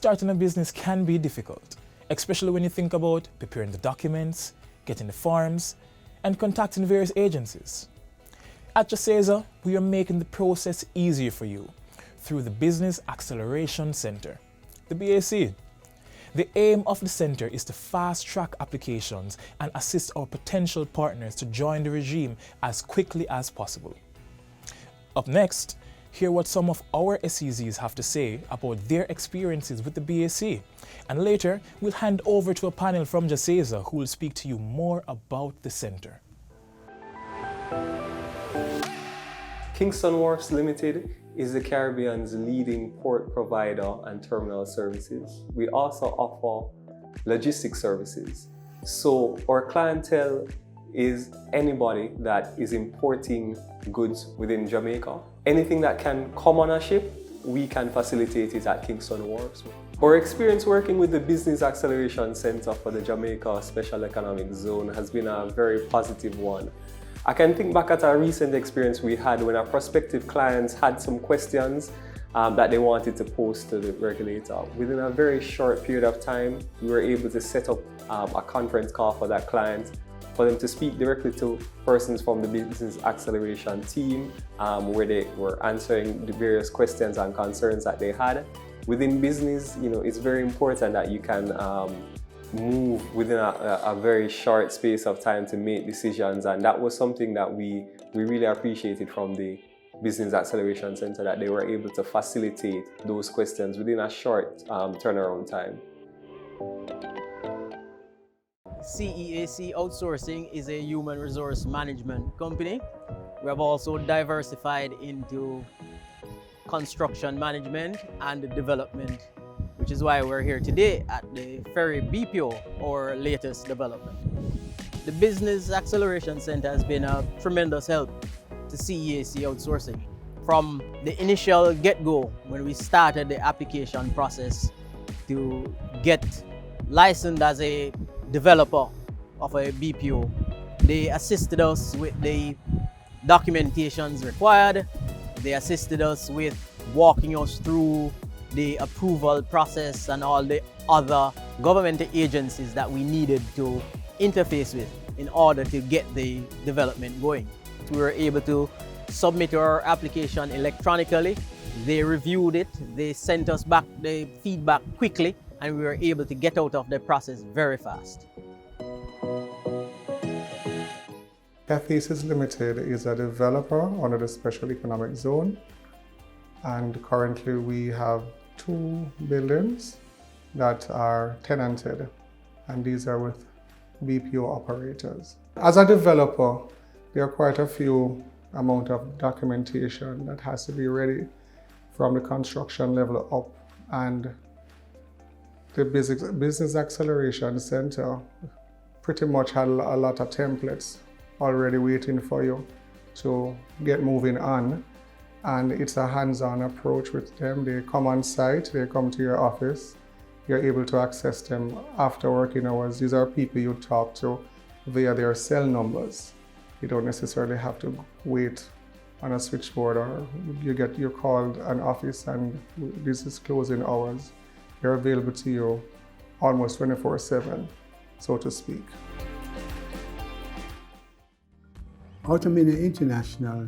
Starting a business can be difficult, especially when you think about preparing the documents, getting the forms, and contacting various agencies. At JSEZA, we are making the process easier for you through the Business Acceleration Center, the BAC. The aim of the center is to fast-track applications and assist our potential partners to join the regime as quickly as possible. Up next, hear what some of our SEZs have to say about their experiences with the BAC, and later we'll hand over to a panel from JSEZA who will speak to you more about the center. Kingston Wharfs Limited is the Caribbean's leading port provider and terminal services. We also offer logistics services. So our clientele is anybody that is importing goods within Jamaica. Anything that can come on a ship, we can facilitate it at Kingston Wharfs. Our experience working with the Business Acceleration Center for the Jamaica Special Economic Zone has been a very positive one. I can think back at a recent experience we had when our prospective clients had some questions that they wanted to pose to the regulator. Within a very short period of time, we were able to set up a conference call for that client, for them to speak directly to persons from the Business Acceleration team, where they were answering the various questions and concerns that they had. Within business, it's very important that you can move within a very short space of time to make decisions, and that was something that we really appreciated from the Business Acceleration Center, that they were able to facilitate those questions within a short turnaround time. CEAC Outsourcing is a human resource management company. We have also diversified into construction management and development, which is why we're here today at the Ferry BPO, our latest development. The Business Acceleration Center has been a tremendous help to CEAC Outsourcing. From the initial get-go, when we started the application process to get licensed as a developer of a BPO, they assisted us with the documentations required. They assisted us with walking us through the approval process and all the other government agencies that we needed to interface with in order to get the development going. We were able to submit our application electronically. They reviewed it, they sent us back the feedback quickly, and we were able to get out of the process very fast. JSEZA Limited is a developer under the Special Economic Zone, and currently we have 2 buildings that are tenanted, and these are with BPO operators. As a developer, there are quite a few amount of documentation that has to be ready from the construction level up, and the Business Acceleration Center pretty much had a lot of templates already waiting for you to get moving on. And it's a hands-on approach with them. They come on site, they come to your office, you're able to access them after working hours. These are people you talk to via their cell numbers. You don't necessarily have to wait on a switchboard, or you're called an office and this is closing hours. They're available to you almost 24/7, so to speak. Automania International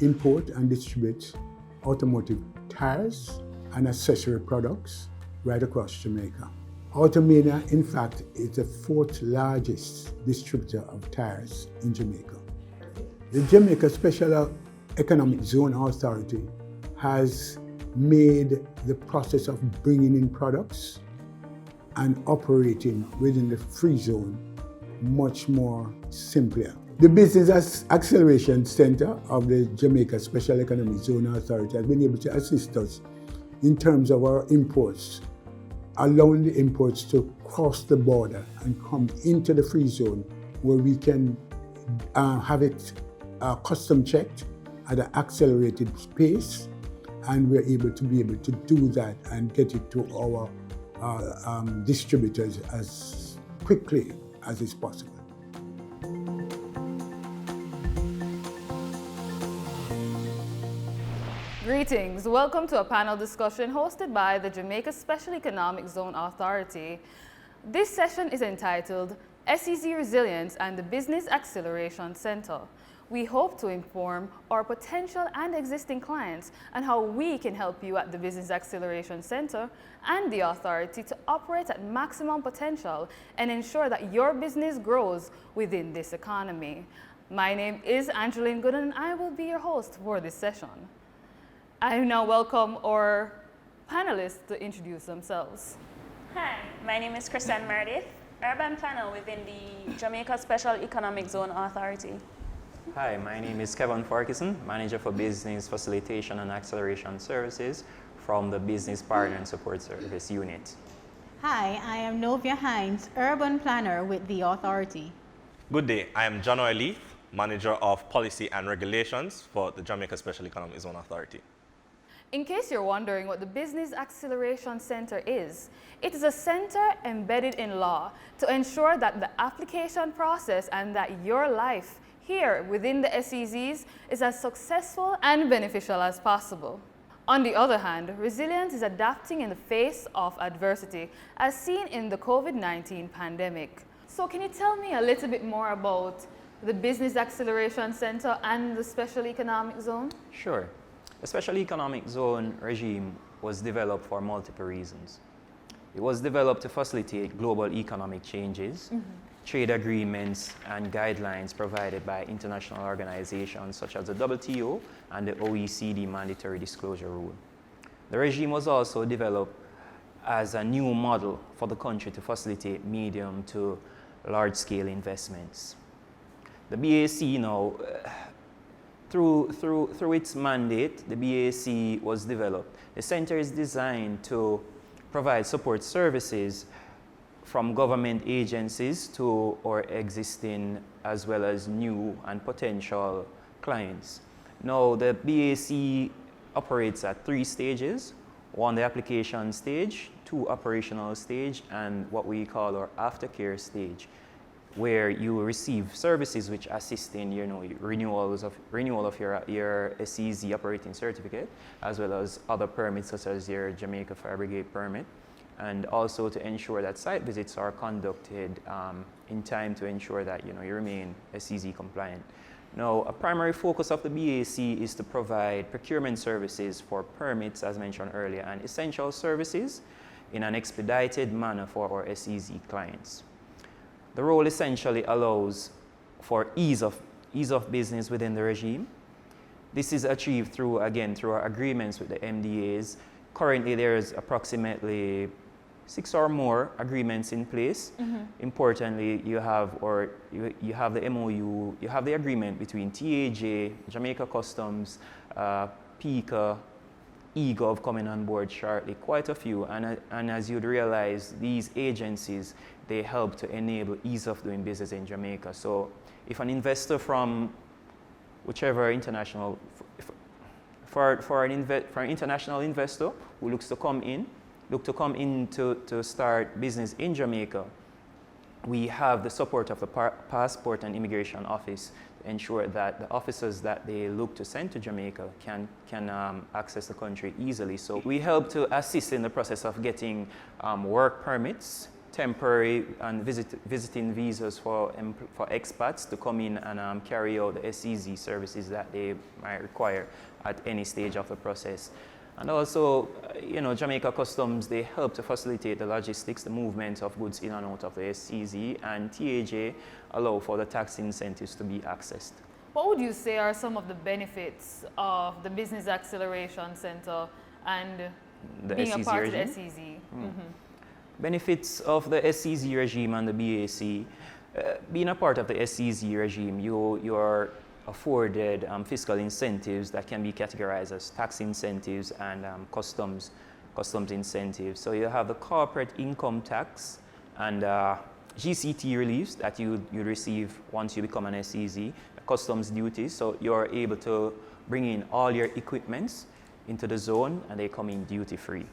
import and distribute automotive tires and accessory products right across Jamaica. Automania, in fact, is the 4th largest distributor of tires in Jamaica. The Jamaica Special Economic Zone Authority has made the process of bringing in products and operating within the free zone much more simpler. The Business Acceleration Center of the Jamaica Special Economic Zone Authority has been able to assist us in terms of our imports, allowing the imports to cross the border and come into the free zone, where we can have it custom checked at an accelerated pace, and we're able to do that and get it to our distributors as quickly as is possible. Greetings. Welcome to a panel discussion hosted by the Jamaica Special Economic Zone Authority. This session is entitled SEZ Resilience and the Business Acceleration Center. We hope to inform our potential and existing clients on how we can help you at the Business Acceleration Center and the authority to operate at maximum potential and ensure that your business grows within this economy. My name is Angeline Gooden and I will be your host for this session. I now welcome our panelists to introduce themselves. Hi, my name is Krissan Meredith, urban planner within the Jamaica Special Economic Zone Authority. Hi, my name is Kevon Farquharson, Manager for Business Facilitation and Acceleration Services from the Business Partner and Support Service Unit. Hi, I am Novia Hines, urban planner with the authority. Good day, I am Jahnoy Leith, Manager of Policy and Regulations for the Jamaica Special Economic Zone Authority. In case you're wondering what the Business Acceleration Center is, it is a center embedded in law to ensure that the application process and that your life here within the SEZs is as successful and beneficial as possible. On the other hand, resilience is adapting in the face of adversity, as seen in the COVID-19 pandemic. So can you tell me a little bit more about the Business Acceleration Center and the Special Economic Zone? Sure. The Special Economic Zone regime was developed for multiple reasons. It was developed to facilitate global economic changes, trade agreements and guidelines provided by international organizations such as the WTO and the OECD Mandatory Disclosure Rule. The regime was also developed as a new model for the country to facilitate medium to large-scale investments. The BAC now, through its mandate, the BAC was developed. The center is designed to provide support services from government agencies to our existing as well as new and potential clients. Now, the BAC operates at 3 stages: 1, the application stage; 2, operational stage; and what we call our aftercare stage, where you receive services which assist in renewal of your SEZ operating certificate, as well as other permits such as your Jamaica Fire Brigade permit, and also to ensure that site visits are conducted in time to ensure that you remain SEZ compliant. Now, a primary focus of the BAC is to provide procurement services for permits, as mentioned earlier, and essential services in an expedited manner for our SEZ clients. The role essentially allows for ease of business within the regime. This is achieved through our agreements with the MDAs. Currently, there is approximately 6 or more agreements in place. Importantly, you have the MOU, you have the agreement between TAJ, Jamaica Customs, PICA, eGov coming on board shortly, quite a few. And as you'd realize, these agencies, they help to enable ease of doing business in Jamaica. So if an investor from whichever international, for an international investor who looks to come in to start business in Jamaica, we have the support of the Passport and Immigration Office to ensure that the officers that they look to send to Jamaica can access the country easily. So we help to assist in the process of getting work permits, temporary and visiting visas for expats to come in and carry out the SEZ services that they might require at any stage of the process. And also, Jamaica Customs, they help to facilitate the logistics, the movement of goods in and out of the SEZ, and TAJ allow for the tax incentives to be accessed. What would you say are some of the benefits of the Business Acceleration Center and being a part of the SEZ? Benefits of the SEZ regime and the BAC. Being a part of the SEZ regime, you are afforded fiscal incentives that can be categorized as tax incentives and customs incentives. So you have the corporate income tax and GCT reliefs that you receive once you become an SEZ, customs duties. So you're able to bring in all your equipments into the zone and they come in duty free.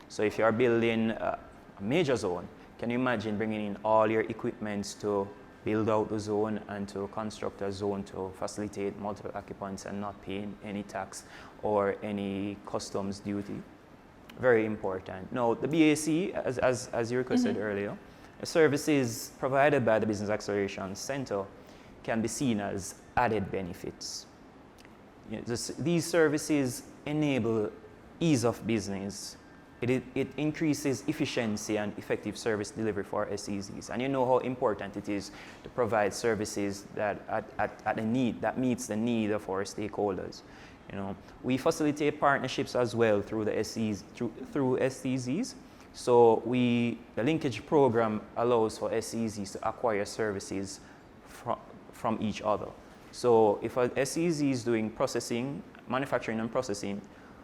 So if you're building a major zone, can you imagine bringing in all your equipments to build out the zone and to construct a zone to facilitate multiple occupants and not paying any tax or any customs duty. Very important. Now, the BAC, as you requested earlier, the services provided by the Business Acceleration Center can be seen as added benefits. These services enable ease of business. It increases efficiency and effective service delivery for SEZs. And you know how important it is to provide services that that meets the need of our stakeholders. We facilitate partnerships as well through the through SEZs. So the linkage program allows for SEZs to acquire services from each other. So if a SEZ is doing manufacturing and processing,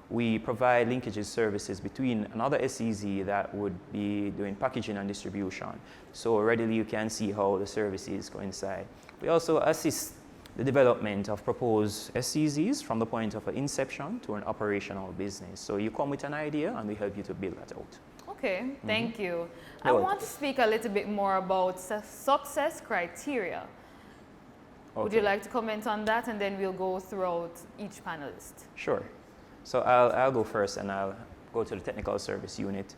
we provide linkages services between another SEZ that would be doing packaging and distribution. So readily you can see how the services coincide. We also assist the development of proposed SEZs from the point of inception to an operational business. So you come with an idea and we help you to build that out. Okay, thank you. I want to speak a little bit more about success criteria. Okay. Would you like to comment on that, and then we'll go throughout each panelist? Sure. So I'll go first, and I'll go to the technical service unit.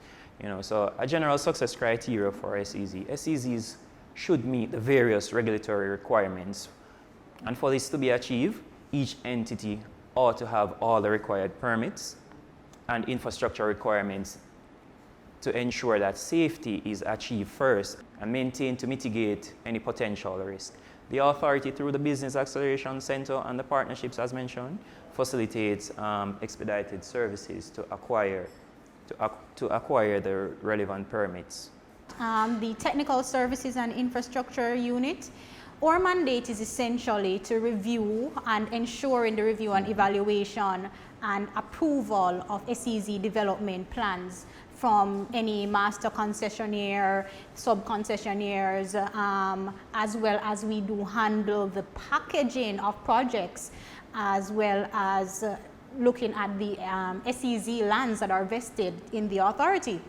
So a general success criteria for SEZ. SEZs should meet the various regulatory requirements. And for this to be achieved, each entity ought to have all the required permits and infrastructure requirements to ensure that safety is achieved first and maintained to mitigate any potential risk. The authority, through the Business Acceleration Center and the partnerships as mentioned, facilitates expedited services to acquire the relevant permits. The Technical Services and Infrastructure Unit, our mandate is essentially to review and ensure in the review and evaluation and approval of SEZ development plans from any master concessionaire, sub-concessionaires, as well as we do handle the packaging of projects, as well as looking at the SEZ lands that are vested in the authority.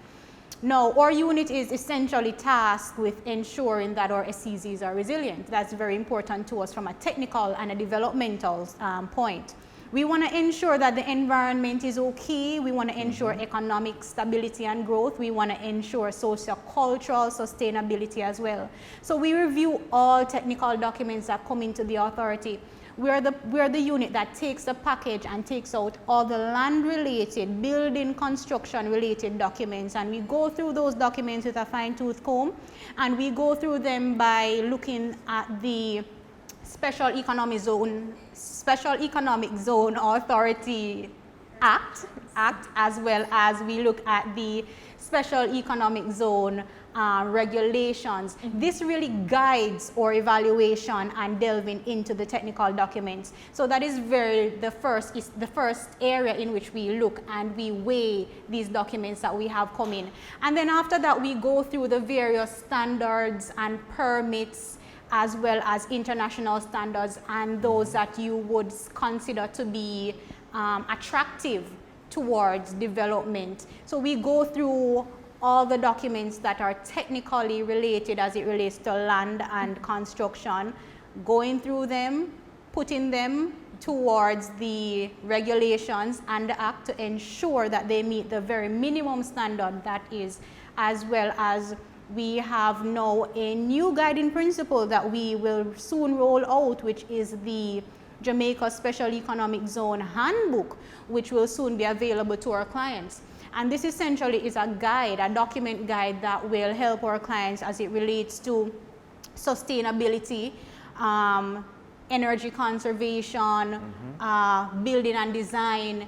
Now, our unit is essentially tasked with ensuring that our SEZs are resilient. That's very important to us from a technical and a developmental point. We want to ensure that the environment is okay. We want to ensure economic stability and growth. We want to ensure socio-cultural sustainability as well. So we review all technical documents that come into the authority. We're the unit that takes the package and takes out all the land-related, building, construction-related documents, and we go through those documents with a fine-tooth comb, and we go through them by looking at the Special Economic Zone Authority Act, as well as we look at the Special Economic Zone regulations. This really guides our evaluation and delving into the technical documents. So that is the first area in which we look and we weigh these documents that we have come in. And then after that, we go through the various standards and permits, as well as international standards and those that you would consider to be attractive towards development. So we go through all the documents that are technically related as it relates to land and construction, going through them, putting them towards the regulations and the act to ensure that they meet the very minimum standard that is, as well as we have now a new guiding principle that we will soon roll out, which is the Jamaica Special Economic Zone Handbook, which will soon be available to our clients. And this essentially is a guide, a document guide that will help our clients as it relates to sustainability, energy conservation, building and design,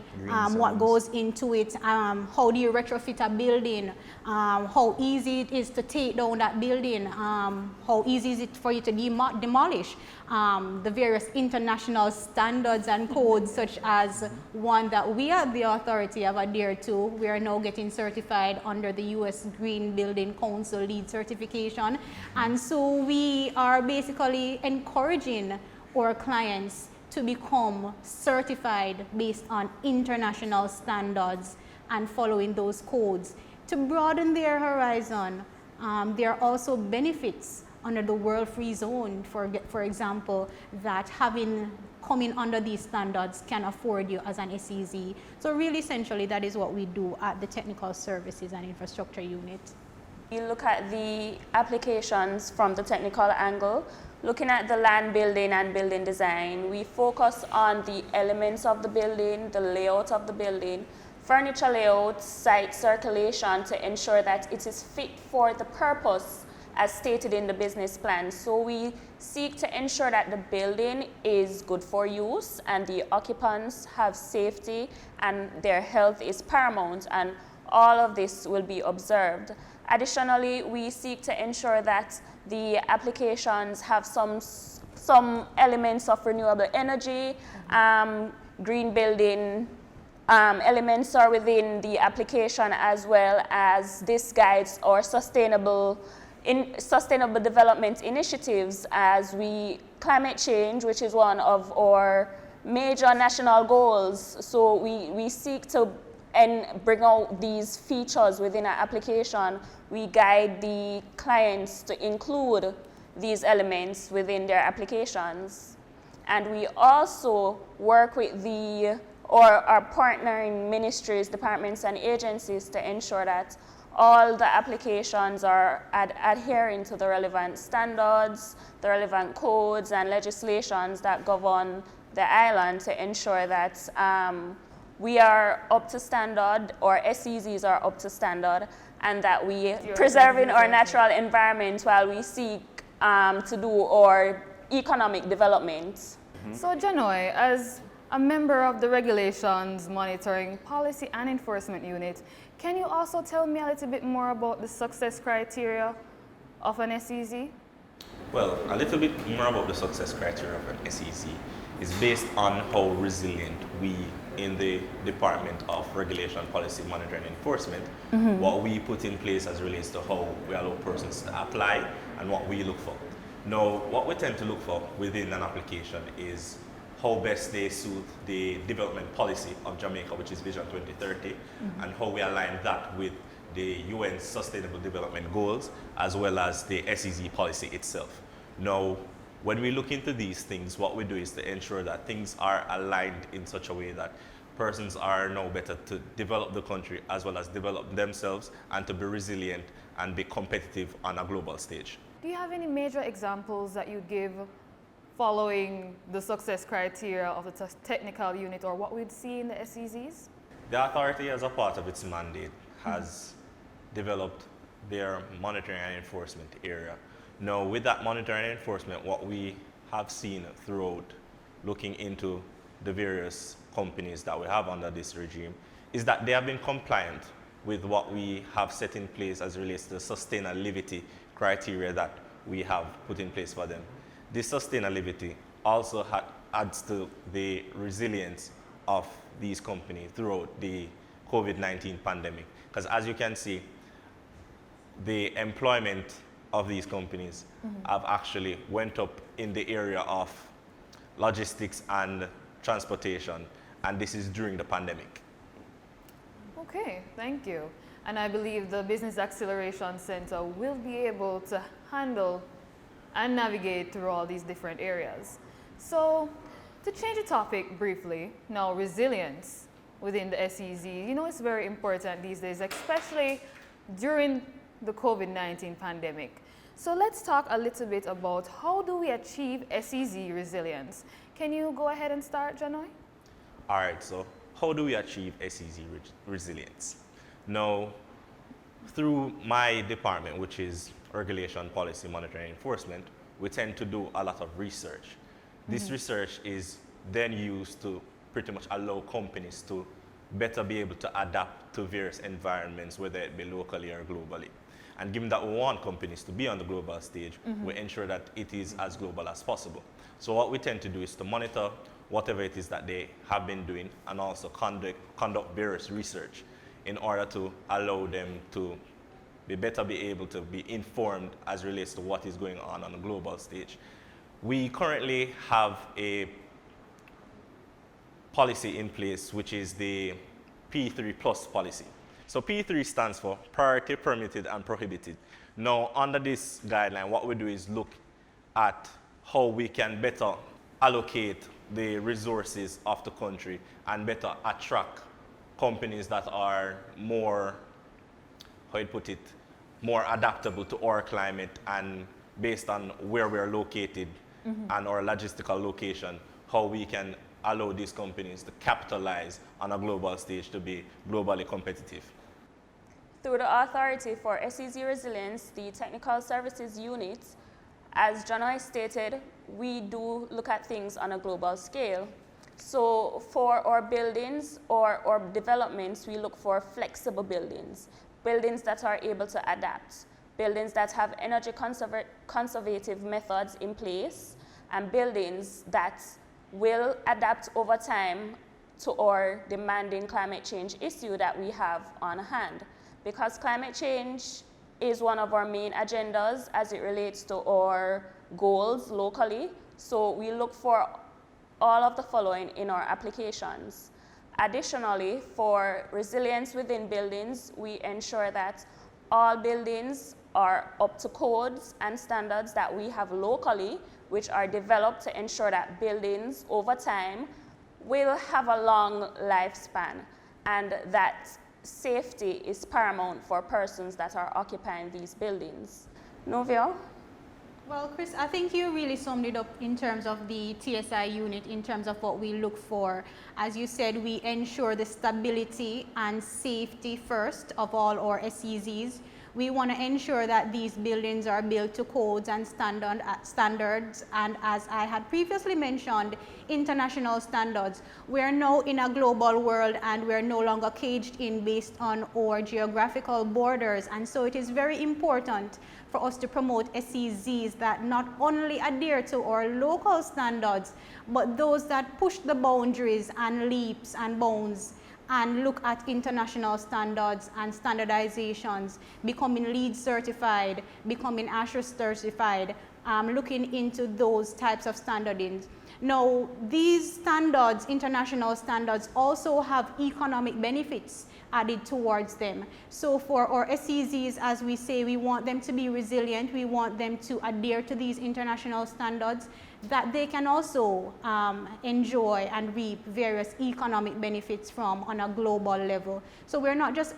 what goes into it, how do you retrofit a building, how easy it is to take down that building, how easy is it for you to demolish, the various international standards and codes, such as one that we at the authority have adhered to. We are now getting certified under the U.S. Green Building Council LEED certification. And so we are basically encouraging our clients to become certified based on international standards and following those codes. To broaden their horizon, there are also benefits under the World Free Zone, for example, that coming under these standards can afford you as an SEZ. So really, essentially, that is what we do at the Technical Services and Infrastructure Unit. We look at the applications from the technical angle. Looking at the land building and building design, we focus on the elements of the building, the layout of the building, furniture layout, site circulation to ensure that it is fit for the purpose as stated in the business plan. So we seek to ensure that the building is good for use and the occupants have safety and their health is paramount, and all of this will be observed. Additionally, we seek to ensure that the applications have some elements of renewable energy, green building elements are within the application, as well as this guides our sustainable development initiatives as climate change, which is one of our major national goals. So we seek to bring out these features within our application. We guide the clients to include these elements within their applications. And we also work with our partnering ministries, departments, and agencies to ensure that all the applications are adhering to the relevant standards, the relevant codes and legislations that govern the island to ensure that we are up to standard, or SEZs are up to standard, and that we preserving our natural environment while we seek to do our economic development. So Jahnoy, as a member of the Regulations Monitoring Policy and Enforcement Unit, can you also tell me a little bit more about the success criteria of an SEZ? Well, a little bit more about the success criteria of an SEZ is based on how resilient we in the Department of Regulation, Policy, Monitoring and Enforcement, what we put in place as relates to how we allow persons to apply and what we look for. Now, what we tend to look for within an application is how best they suit the development policy of Jamaica, which is Vision 2030, and how we align that with the UN Sustainable Development Goals, as well as the SEZ policy itself. Now, when we look into these things, what we do is to ensure that things are aligned in such a way that persons are now better to develop the country as well as develop themselves and to be resilient and be competitive on a global stage. Do you have any major examples that you'd give following the success criteria of the technical unit, or what we'd see in the SEZs? The authority, as a part of its mandate, has developed their monitoring and enforcement area. Now, with that monitoring and enforcement, what we have seen throughout looking into the various companies that we have under this regime is that they have been compliant with what we have set in place as relates to the sustainability criteria that we have put in place for them. This sustainability also adds to the resilience of these companies throughout the COVID-19 pandemic. Because as you can see, the employment of these companies have actually went up in the area of logistics and transportation, and this is during the pandemic. Okay, thank you. And I believe the Business Acceleration Center will be able to handle and navigate through all these different areas. So, to change the topic briefly, now resilience within the SEZ, you know, it's very important these days, especially during the COVID-19 pandemic. So let's talk a little bit about how do we achieve SEZ resilience. Can you go ahead and start, Jahnoy? All right, so how do we achieve SEZ resilience? Now, through my department, which is Regulation, Policy, Monitoring, and Enforcement, we tend to do a lot of research. This research is then used to pretty much allow companies to better be able to adapt to various environments, whether it be locally or globally. And given that we want companies to be on the global stage, we ensure that it is as global as possible. So what we tend to do is to monitor whatever it is that they have been doing and also conduct various research in order to allow them to be able to be informed as relates to what is going on a global stage. We currently have a policy in place, which is the P3 Plus policy. So P3 stands for priority, permitted, and prohibited. Now, under this guideline, what we do is look at how we can better allocate the resources of the country and better attract companies that are more, how you put it, more adaptable to our climate and based on where we're located and our logistical location, how we can allow these companies to capitalize on a global stage to be globally competitive. Through the Authority for SEZ Resilience, the Technical Services Unit, as Jahnoy stated, we do look at things on a global scale. So for our buildings or developments, we look for flexible buildings, buildings that are able to adapt, buildings that have energy conservative methods in place, and buildings that will adapt over time to our demanding climate change issue that we have on hand. Because climate change is one of our main agendas as it relates to our goals locally. So we look for all of the following in our applications. Additionally, for resilience within buildings, we ensure that all buildings are up to codes and standards that we have locally, which are developed to ensure that buildings over time will have a long lifespan and that safety is paramount for persons that are occupying these buildings. Novia? Well, Chris, I think you really summed it up in terms of the TSI unit, in terms of what we look for. As you said, we ensure the stability and safety first of all our SEZs. We want to ensure that these buildings are built to codes and standards, and as I had previously mentioned, international standards. We're now in a global world and we're no longer caged in based on our geographical borders, and so it is very important for us to promote SEZs that not only adhere to our local standards, but those that push the boundaries and leaps and bounds and look at international standards and standardizations, becoming LEED certified, becoming ASHRAE certified, looking into those types of standardings. Now, these standards, international standards, also have economic benefits added towards them. So for our SEZs, as we say, we want them to be resilient, we want them to adhere to these international standards, that they can also enjoy and reap various economic benefits from on a global level. So we're not just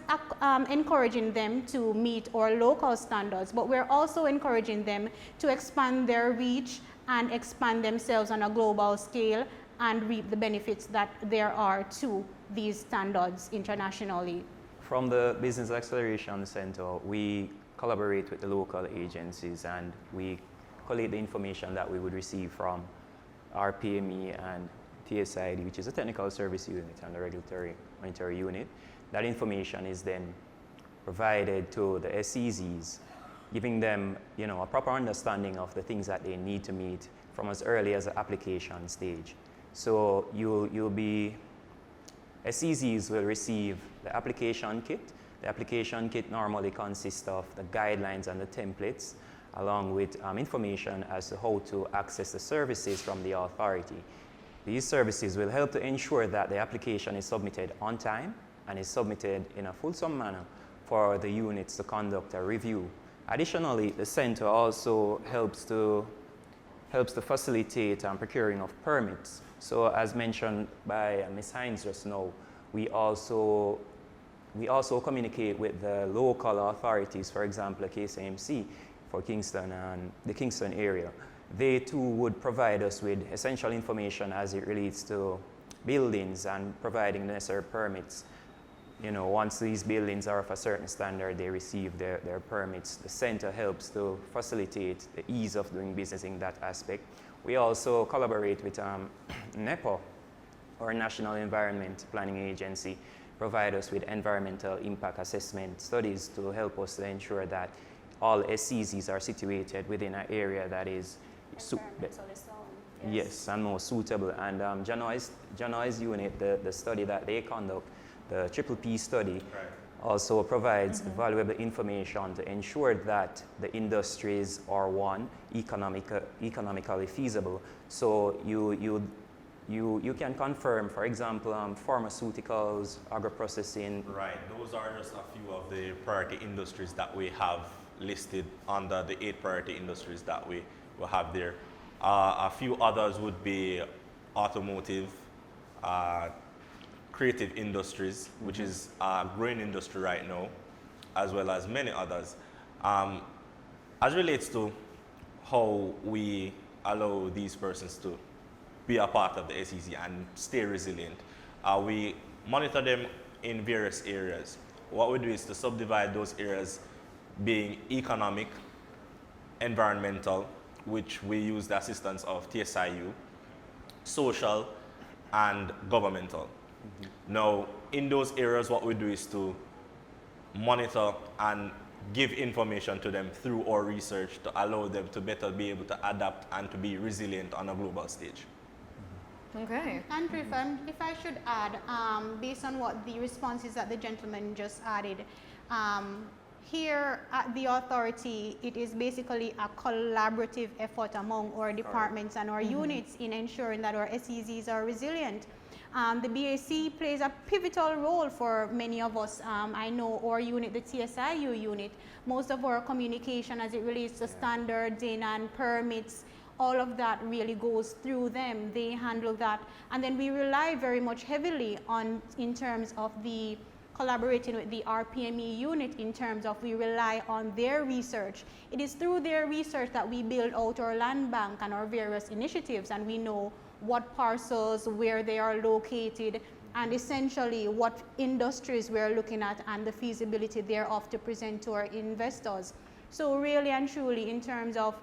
encouraging them to meet our local standards, but we're also encouraging them to expand their reach and expand themselves on a global scale and reap the benefits that there are to these standards internationally. From the Business Acceleration Center, we collaborate with the local agencies and we collate the information that we would receive from our PME and TSID, which is a technical service unit and the regulatory monitoring unit. That information is then provided to the SEZs, giving them, a proper understanding of the things that they need to meet from as early as the application stage. So SEZs will receive the application kit. The application kit normally consists of the guidelines and the templates, along with information as to how to access the services from the authority. These services will help to ensure that the application is submitted on time and is submitted in a fulsome manner for the units to conduct a review. Additionally, the center also helps to facilitate procuring of permits. So as mentioned by Ms. Hines just now, we also communicate with the local authorities, for example, KSAMC for Kingston and the Kingston area. They too would provide us with essential information as it relates to buildings and providing the necessary permits. Once these buildings are of a certain standard, they receive their permits. The center helps to facilitate the ease of doing business in that aspect. We also collaborate with NEPA, or National Environment Planning Agency, provide us with environmental impact assessment studies to help us to ensure that all SEZs are situated within an area that is yes, and more suitable. And Jahnoy's unit, the study that they conduct, the Triple P study, also provides valuable information to ensure that the industries are economically feasible. So you You can confirm, for example, pharmaceuticals, agro-processing. Right, those are just a few of the priority industries that we have listed under the 8 priority industries that we will have there. A few others would be automotive, creative industries, which is a growing industry right now, as well as many others. As relates to how we allow these persons to be a part of the SEZ and stay resilient, we monitor them in various areas. What we do is to subdivide those areas being economic, environmental, which we use the assistance of TSIU, social, and governmental. Now, in those areas, what we do is to monitor and give information to them through our research to allow them to better be able to adapt and to be resilient on a global stage. Okay. Andrew, if I should add, based on what the responses that the gentleman just added, here at the authority, it is basically a collaborative effort among our departments and our units in ensuring that our SEZs are resilient. The BAC plays a pivotal role for many of us. I know our unit, the TSIU unit, most of our communication as it relates to standards and permits, all of that really goes through them. They handle that. And then we rely very much heavily on, in terms of the collaborating with the RPME unit, in terms of we rely on their research. It is through their research that we build out our land bank and our various initiatives, and we know what parcels, where they are located, and essentially what industries we're looking at and the feasibility thereof to present to our investors. So really and truly, in terms of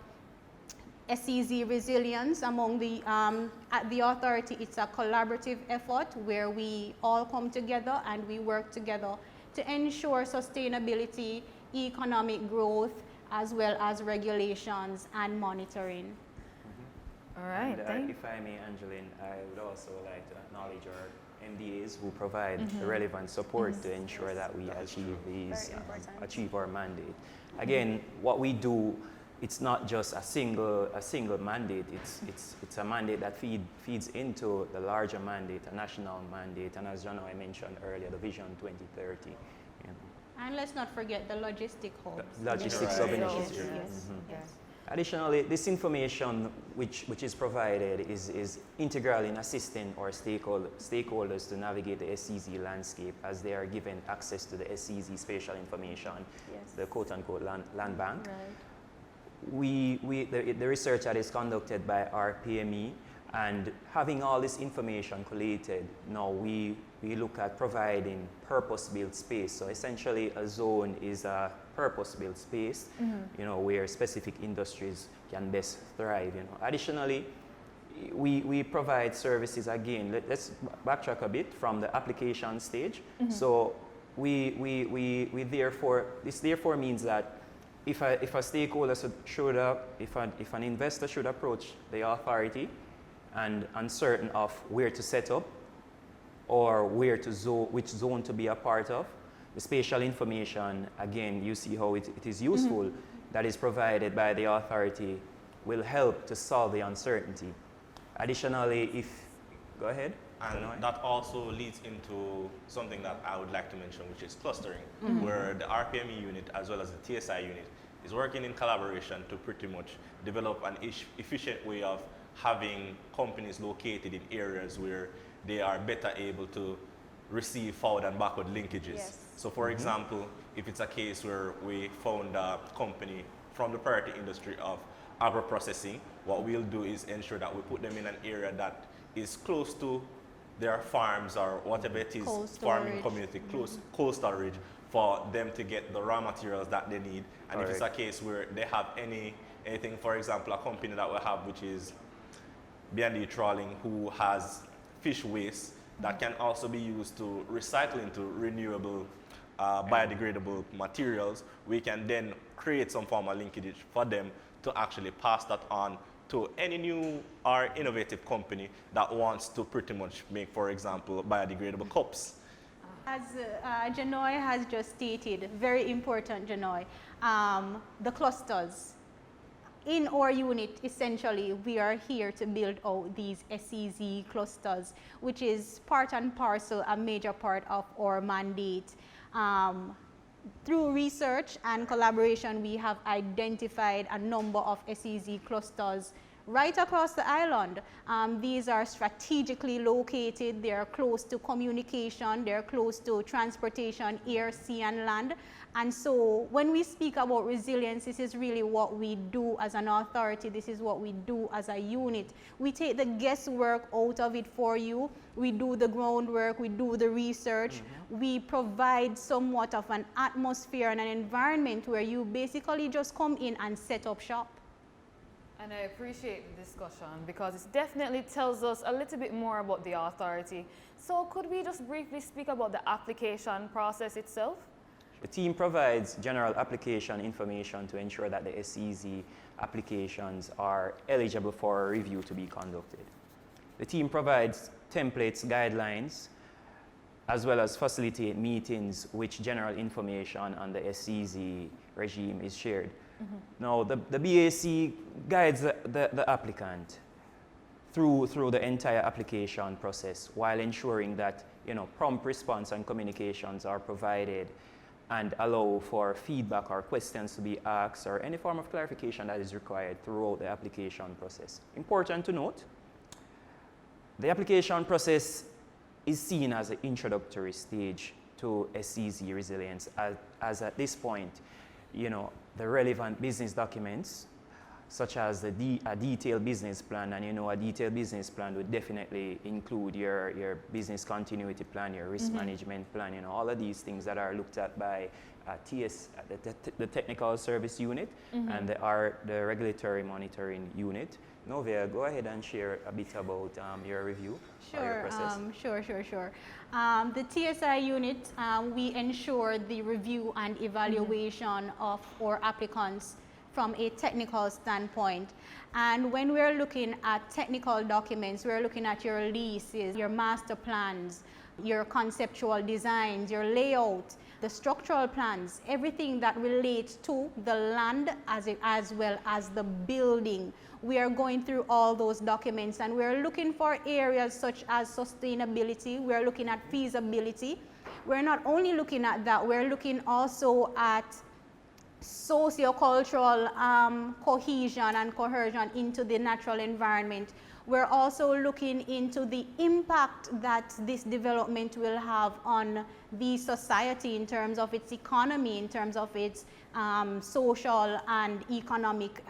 SEZ resilience among the, at the authority, it's a collaborative effort where we all come together and we work together to ensure sustainability, economic growth, as well as regulations and monitoring. All right. And, if I may, Angeline, I would also like to acknowledge our MDAs who provide the relevant support to ensure that we achieve these, achieve our mandate. Again, what we do, it's not just a single mandate. It's a mandate that feeds into the larger mandate, a national mandate, and as Jahnoy mentioned earlier, the Vision 2030. You know. And let's not forget the logistic hubs. The logistics of initiative. Yes. Additionally, this information which is provided is integral in assisting our stakeholders to navigate the SEZ landscape, as they are given access to the SEZ spatial information, the quote-unquote land bank. Right. The research that is conducted by our PME, and having all this information collated, now we look at providing purpose-built space. So essentially, a zone is a purpose-built space, you know, where specific industries can best thrive. You know, additionally, we provide services again. Let's backtrack a bit from the application stage. So this therefore means that if a stakeholder if an investor should approach the authority and uncertain of where to set up or which zone to be a part of, the spatial information, again, you see how it is useful, that is provided by the authority, will help to solve the uncertainty. Additionally, go ahead. And that also leads into something that I would like to mention, which is clustering, where the RPME unit as well as the TSI unit is working in collaboration to pretty much develop an efficient way of having companies located in areas where they are better able to receive forward and backward linkages. So for example, if it's a case where we found a company from the priority industry of agro-processing, what we'll do is ensure that we put them in an area that is close to their farms or whatever it is, farming community, close cold storage, for them to get the raw materials that they need. And if it's a case where they have anything, for example, a company that we have which is B&D Trawling, who has fish waste that can also be used to recycle into renewable, biodegradable materials, we can then create some form of linkage for them to actually pass that on to any new or innovative company that wants to pretty much make, for example, biodegradable cups. As Jahnoy has just stated, very important, Jahnoy, the clusters. in our unit, essentially, we are here to build out these SEZ clusters, which is part and parcel, a major part of our mandate. Through research and collaboration, we have identified a number of SEZ clusters right across the island. These are strategically located, they are close to communication, they're close to transportation, air, sea and land. And so when we speak about resilience, this is really what we do as an authority, this is what we do as a unit. We take the guesswork out of it for you, we do the groundwork, we do the research, we provide somewhat of an atmosphere and an environment where you basically just come in and set up shop. And I appreciate the discussion because it definitely tells us a little bit more about the authority. So could we just briefly speak about the application process itself? The team provides general application information to ensure that the SEZ applications are eligible for a review to be conducted. The team provides templates, guidelines, as well as facilitate meetings which general information on the SEZ regime is shared. Now, the BAC guides the applicant through the entire application process while ensuring that prompt response and communications are provided and allow for feedback or questions to be asked or any form of clarification that is required throughout the application process. Important to note, the application process is seen as an introductory stage to SEZ resilience as at this point, the relevant business documents, such as a detailed business plan, and a detailed business plan would definitely include your business continuity plan, your risk management plan, all of these things that are looked at by the technical service unit and the regulatory monitoring unit. Novia, go ahead and share a bit about your review or your process. Sure. The TSI unit, we ensure the review and evaluation of our applicants from a technical standpoint. And when we're looking at technical documents, we're looking at your leases, your master plans, your conceptual designs, your layout, the structural plans, everything that relates to the land as well as the building. We are going through all those documents and we're looking for areas such as sustainability, we're looking at feasibility. We're not only looking at that, we're looking also at socio-cultural cohesion and cohesion into the natural environment. We're also looking into the impact that this development will have on the society in terms of its economy, in terms of its social and economic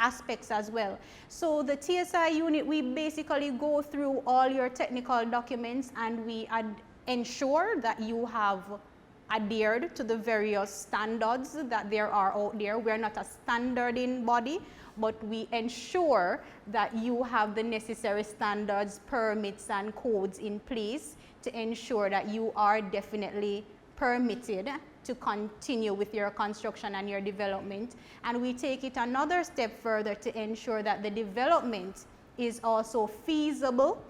aspects as well. So the TSI unit, we basically go through all your technical documents and we ensure that you have adhered to the various standards that there are out there. We're not a standarding body, but we ensure that you have the necessary standards, permits, and codes in place to ensure that you are definitely permitted to continue with your construction and your development. And we take it another step further to ensure that the development is also feasible,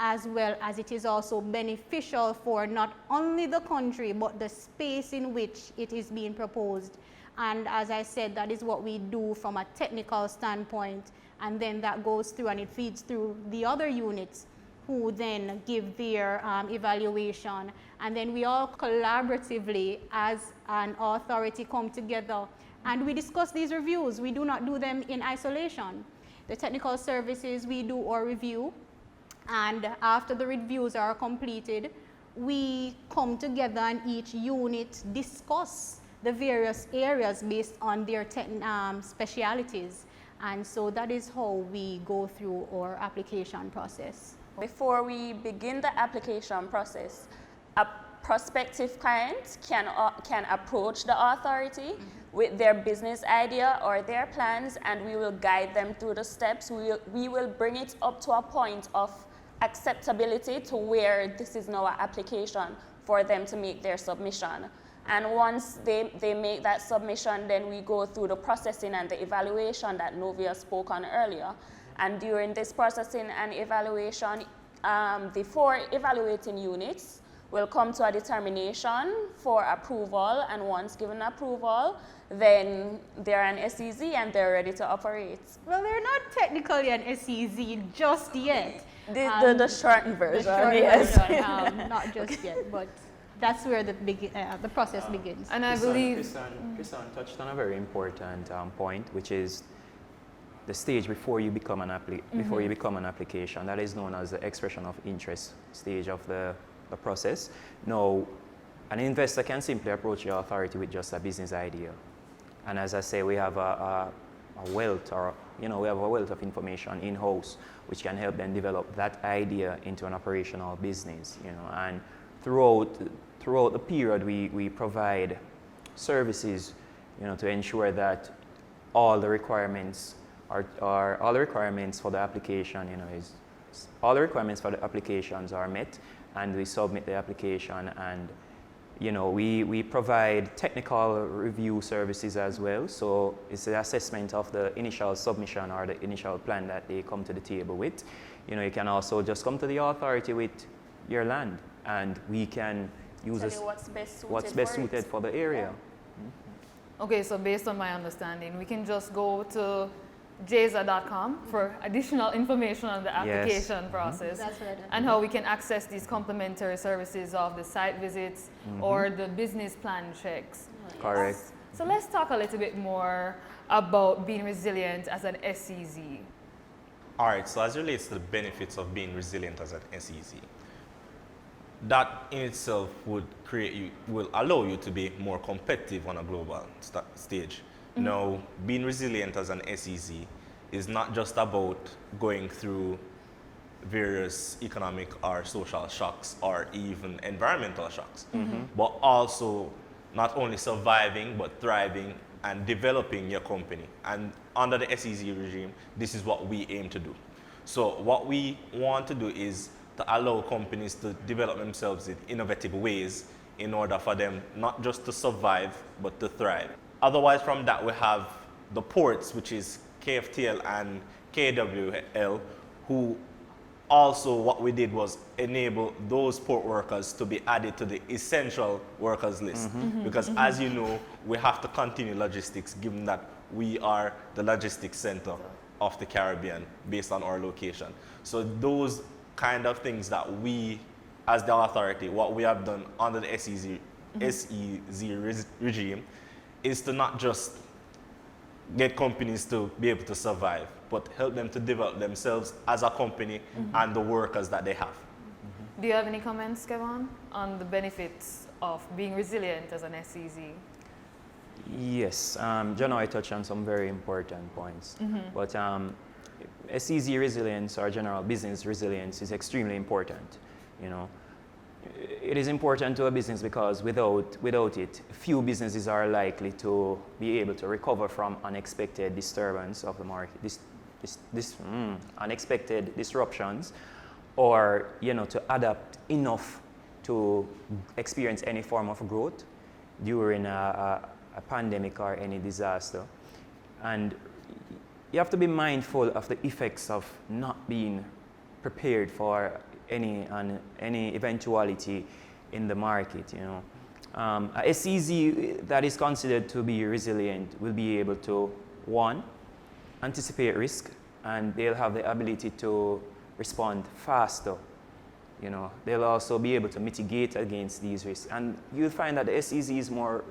as well as it is also beneficial for not only the country, but the space in which it is being proposed. And as I said, that is what we do from a technical standpoint. And then that goes through and it feeds through the other units who then give their evaluation. And then we all collaboratively as an authority come together and we discuss these reviews. We do not do them in isolation. The technical services, we do our review. And after the reviews are completed, we come together and each unit discuss the various areas based on their specialities. And so that is how we go through our application process. Before we begin the application process, a prospective client can approach the authority with their business idea or their plans, and we will guide them through the steps. We will bring it up to a point of acceptability to where this is now an application for them to make their submission. And once they make that submission, then we go through the processing and the evaluation that Novia spoke on earlier. And during this processing and evaluation, the 4 evaluating units will come to a determination for approval, and once given approval, then they're an SEZ and they're ready to operate. Well, they're not technically an SEZ just yet. The shortened version, the shortened yes. version, not just yet, but that's where the process begins. And I believe Krissan touched on a very important point, which is the stage before you become an application. That is known as the expression of interest stage of the process. Now, an investor can simply approach your authority with just a business idea. And as I say, we have a wealth of information in-house which can help them develop that idea into an operational business, and throughout the period we provide services, to ensure that all the requirements all the requirements for the application, all the requirements for the applications are met, and we submit the application, and we provide technical review services as well. So it's the assessment of the initial submission or the initial plan that they come to the table with. You can also just come to the authority with your land, and we can use what's best suited for the area. Yeah. Okay, so based on my understanding, we can just go to JSEZA.com for additional information on the application process. That's right. And how we can access these complementary services of the site visits or the business plan checks. Correct. So let's talk a little bit more about being resilient as an SEZ. All right, so as it relates to the benefits of being resilient as an SEZ, that in itself will allow you to be more competitive on a global stage. Now, being resilient as an SEZ is not just about going through various economic or social shocks or even environmental shocks, but also not only surviving but thriving and developing your company. And under the SEZ regime, this is what we aim to do. So what we want to do is to allow companies to develop themselves in innovative ways in order for them not just to survive but to thrive. Otherwise, from that, we have the ports, which is KFTL and KWL, who also what we did was enable those port workers to be added to the essential workers list. Because as you know, we have to continue logistics given that we are the logistics center of the Caribbean based on our location. So those kind of things that we, as the authority, what we have done under the SEZ regime is to not just get companies to be able to survive, but help them to develop themselves as a company and the workers that they have. Do you have any comments, Kevon, on the benefits of being resilient as an SEZ? Yes, Jahnoy touched on some very important points, but SEZ resilience or general business resilience is extremely important. It is important to a business because without it, few businesses are likely to be able to recover from unexpected disturbance of the market, unexpected disruptions, or to adapt enough to experience any form of growth during a pandemic or any disaster. And you have to be mindful of the effects of not being prepared for any eventuality in the market. A SEZ that is considered to be resilient will be able to, one, anticipate risk, and they'll have the ability to respond faster. They'll also be able to mitigate against these risks, and you'll find that the SEZ is more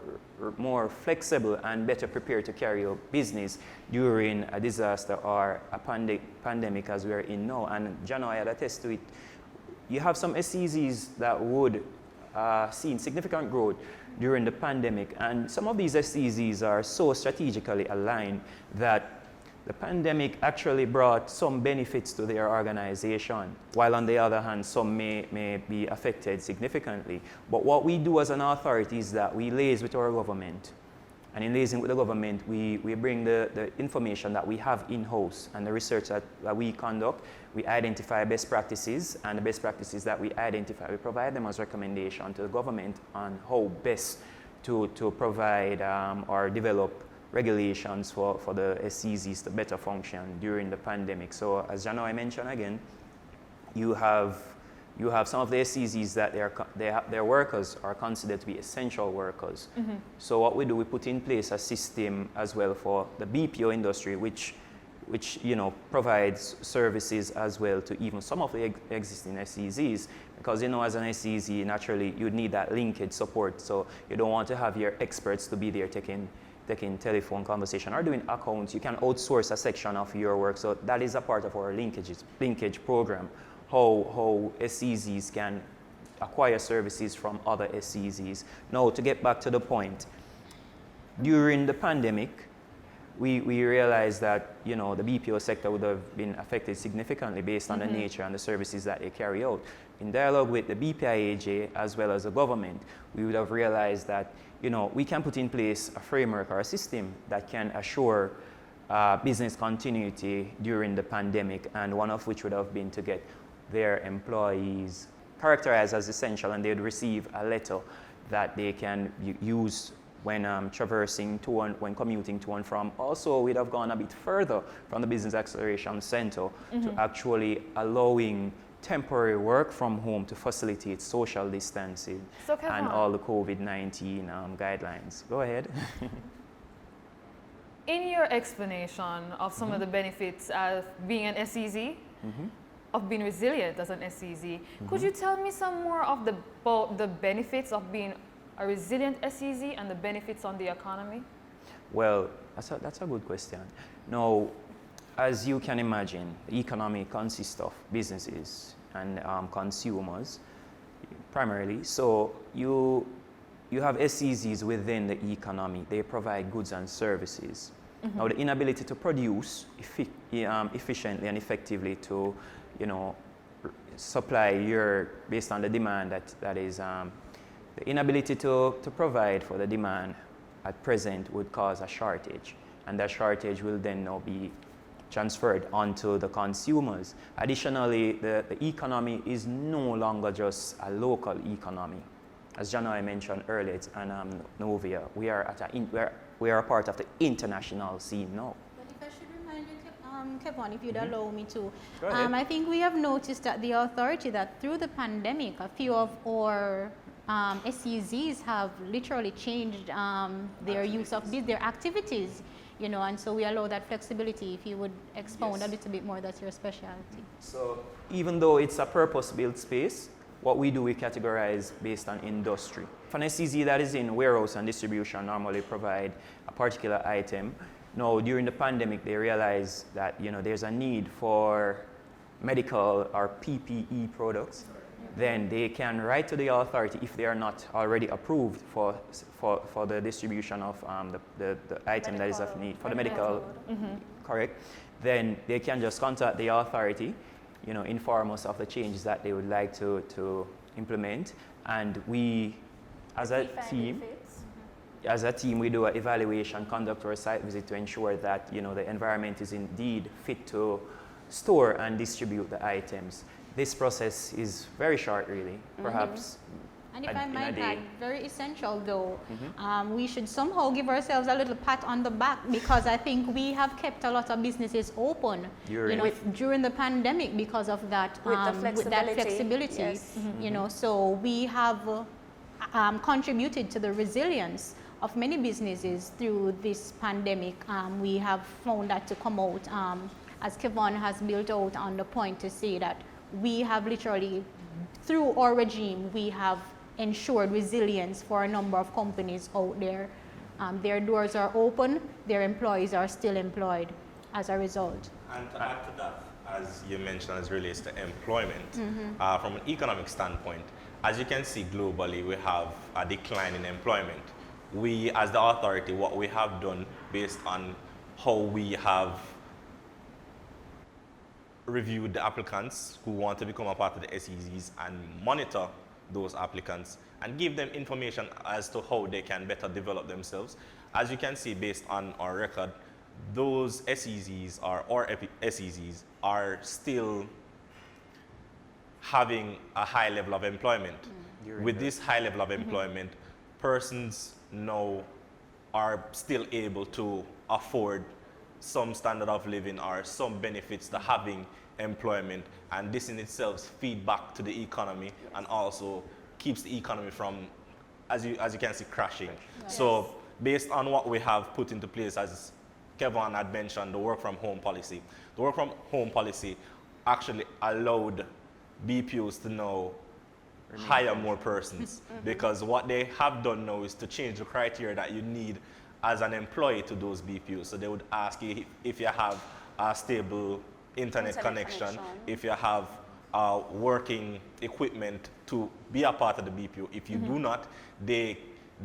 flexible and better prepared to carry out business during a disaster or a pandemic as we are in now. And Jahnoy had attest to it. You have some SEZs that would seen significant growth during the pandemic, and some of these SEZs are so strategically aligned that the pandemic actually brought some benefits to their organization, while on the other hand, some may be affected significantly. But what we do as an authority is that we liaise with our government. And in liaising with the government, we bring the information that we have in-house and the research that we conduct. We identify best practices, and the best practices that we identify, we provide them as recommendation to the government on how best to provide or develop regulations for the SEZs to better function during the pandemic. So as Jahnoy mentioned again, you have You have some of the SEZs that their workers are considered to be essential workers. So what we do, we put in place a system as well for the BPO industry, which provides services as well to even some of the existing SEZs, because as an SEZ, naturally you'd need that linkage support. So you don't want to have your experts to be there taking telephone conversation or doing accounts. You can outsource a section of your work. So that is a part of our linkage program, how SEZs can acquire services from other SEZs. Now, to get back to the point, during the pandemic, we realized that the BPO sector would have been affected significantly based on the nature and the services that they carry out. In dialogue with the BPIAJ as well as the government, we would have realized that we can put in place a framework or a system that can assure business continuity during the pandemic, and one of which would have been to get their employees characterized as essential, and they'd receive a letter that they can use when traversing when commuting to and from. Also, we'd have gone a bit further from the Business Acceleration Center to actually allowing temporary work from home to facilitate social distancing and all the COVID-19 guidelines. Go ahead. In your explanation of some of the benefits of being an SEZ, of being resilient as an SEZ, could you tell me some more of the benefits of being a resilient SEZ and the benefits on the economy? Well, that's a good question. Now, as you can imagine, the economy consists of businesses and consumers primarily. So you have SEZs within the economy. They provide goods and services. Now, the inability to produce efficiently and effectively to supply based on the demand that is the inability to provide for the demand at present would cause a shortage, and that shortage will then now be transferred onto the consumers. Additionally, the economy is no longer just a local economy. As Jahnoy mentioned earlier, it's an Novia. We are a part of the international scene now. But if I should remind you, Kevon, if you'd allow me to, Go ahead. I think we have noticed at the authority that through the pandemic, a few of our SEZs have literally changed their use of their activities, and so we allow that flexibility. If you would expound a little bit more, that's your specialty. So even though it's a purpose-built space, what we do, we categorize based on industry. For an SEZ that is in warehouse and distribution, normally provide a particular item. Now, during the pandemic, they realized that there's a need for medical or PPE products. Then they can write to the authority if they are not already approved for the distribution of the item that is of need for the medical, correct? Then they can just contact the authority, inform us of the changes that they would like to implement, and we, as a team, we do an evaluation, conduct or site visit to ensure that the environment is indeed fit to store and distribute the items. This process is very short, really, perhaps. And if I might add, very essential though, we should somehow give ourselves a little pat on the back, because I think we have kept a lot of businesses open during the pandemic because of that, with that flexibility. Yes. So we have contributed to the resilience of many businesses through this pandemic. We have found that to come out, as Kevon has built out on the point to say that we have literally, through our regime, we have ensured resilience for a number of companies out there. Their doors are open, their employees are still employed as a result. And to add to that, as you mentioned, as relates to employment, from an economic standpoint, as you can see globally, we have a decline in employment. We, as the authority, what we have done based on how we have reviewed the applicants who want to become a part of the SEZs and monitor those applicants and give them information as to how they can better develop themselves. As you can see, based on our record, those SEZs or SEZs are still having a high level of employment. With this high level of employment, persons now are still able to afford some standard of living or some benefits that having employment, and this in itself feed back to the economy and also keeps the economy from, as you can see, crashing. Yes. So based on what we have put into place, as Kevon had mentioned, the work from home policy. The work from home policy actually allowed BPOs to now hire more persons because what they have done now is to change the criteria that you need as an employee to those BPOs. So they would ask you if you have a stable internet connection, if you have working equipment to be a part of the BPO. If you do not, they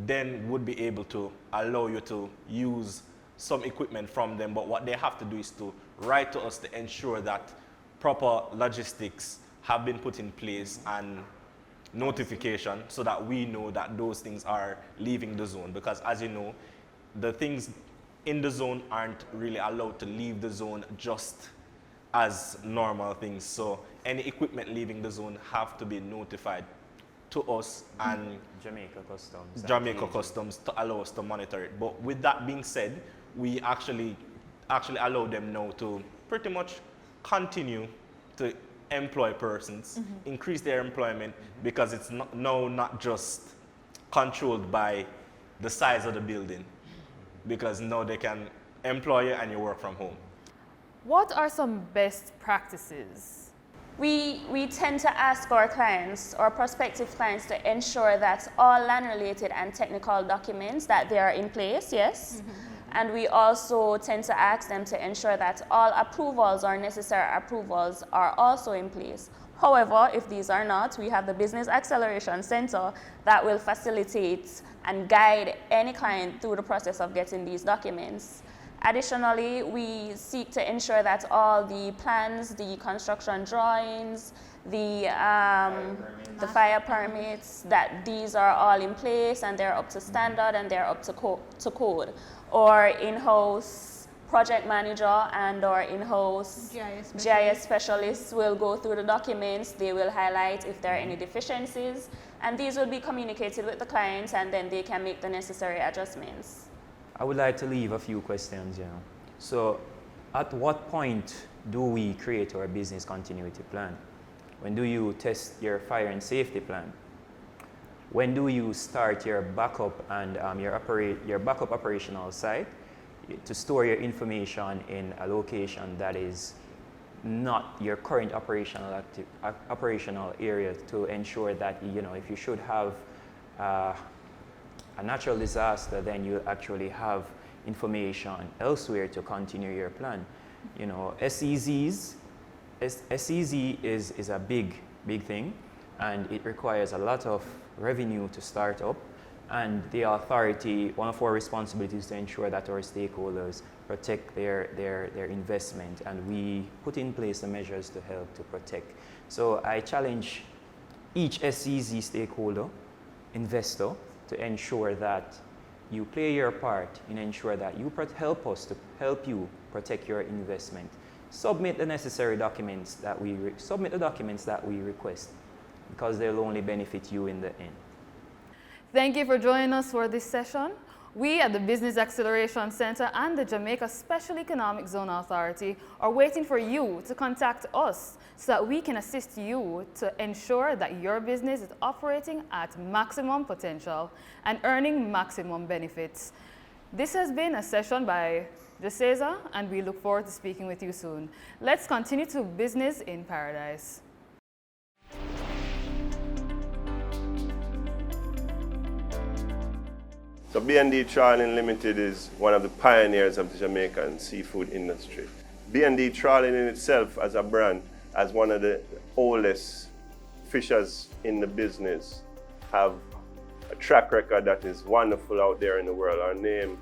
then would be able to allow you to use some equipment from them, but what they have to do is to write to us to ensure that proper logistics have been put in place and notification so that we know that those things are leaving the zone. Because as you know, the things in the zone aren't really allowed to leave the zone just as normal things. So any equipment leaving the zone have to be notified to us and Jamaica Customs to allow us to monitor it. But with that being said, we actually allow them now to pretty much continue to employ persons, increase their employment, because it's not just controlled by the size of the building, because now they can employ you and you work from home. What are some best practices? We tend to ask our clients, or prospective clients, to ensure that all land-related and technical documents that they are in place, yes. And we also tend to ask them to ensure that all approvals or necessary approvals are also in place. However, if these are not, we have the Business Acceleration Center that will facilitate and guide any client through the process of getting these documents. Additionally, we seek to ensure that all the plans, the construction drawings, the fire permits, that these are all in place and they're up to standard and they're up to code. Or in-house project manager and or in-house GIS specialists will go through the documents. They will highlight if there are any deficiencies, and these will be communicated with the clients, and then they can make the necessary adjustments. I would like to leave a few questions, So at what point do we create our business continuity plan? When do you test your fire and safety plan? When do you start your backup and your backup operational site to store your information in a location that is not your current operational area, to ensure that, if you should have a natural disaster, then you actually have information elsewhere to continue your plan. SEZ is a big thing, and it requires a lot of revenue to start up, and the authority, one of our responsibilities is to ensure that our stakeholders protect their investment, and we put in place the measures to help to protect. So I challenge each SEZ stakeholder, investor, to ensure that you play your part in ensure that you help you protect your investment. Submit the necessary documents that we request, because they'll only benefit you in the end. Thank you for joining us for this session. We at the Business Acceleration Center and the Jamaica Special Economic Zone Authority are waiting for you to contact us so that we can assist you to ensure that your business is operating at maximum potential and earning maximum benefits. This has been a session by JSEZA, and we look forward to speaking with you soon. Let's continue to business in paradise. So B&D Trawling Limited is one of the pioneers of the Jamaican seafood industry. B&D Trawling in itself as a brand, as one of the oldest fishers in the business, have a track record that is wonderful out there in the world. Our name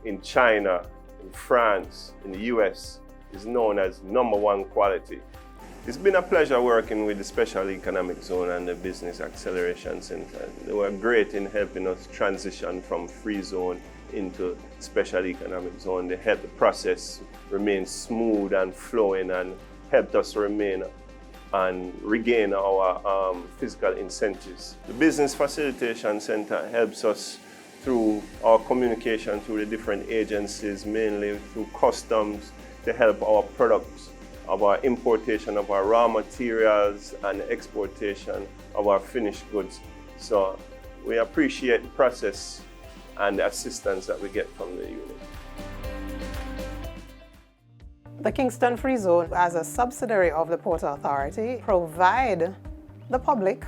in China, in France, in the US is known as #1 quality. It's been a pleasure working with the Special Economic Zone and the Business Acceleration Center. They were great in helping us transition from free zone into Special Economic Zone. They helped the process remain smooth and flowing, and helped us remain and regain our fiscal incentives. The Business Facilitation Center helps us through our communication through the different agencies, mainly through customs, to help our products of our importation of our raw materials and exportation of our finished goods. So we appreciate the process and the assistance that we get from the unit. The Kingston Free Zone, as a subsidiary of the Port Authority, provide the public,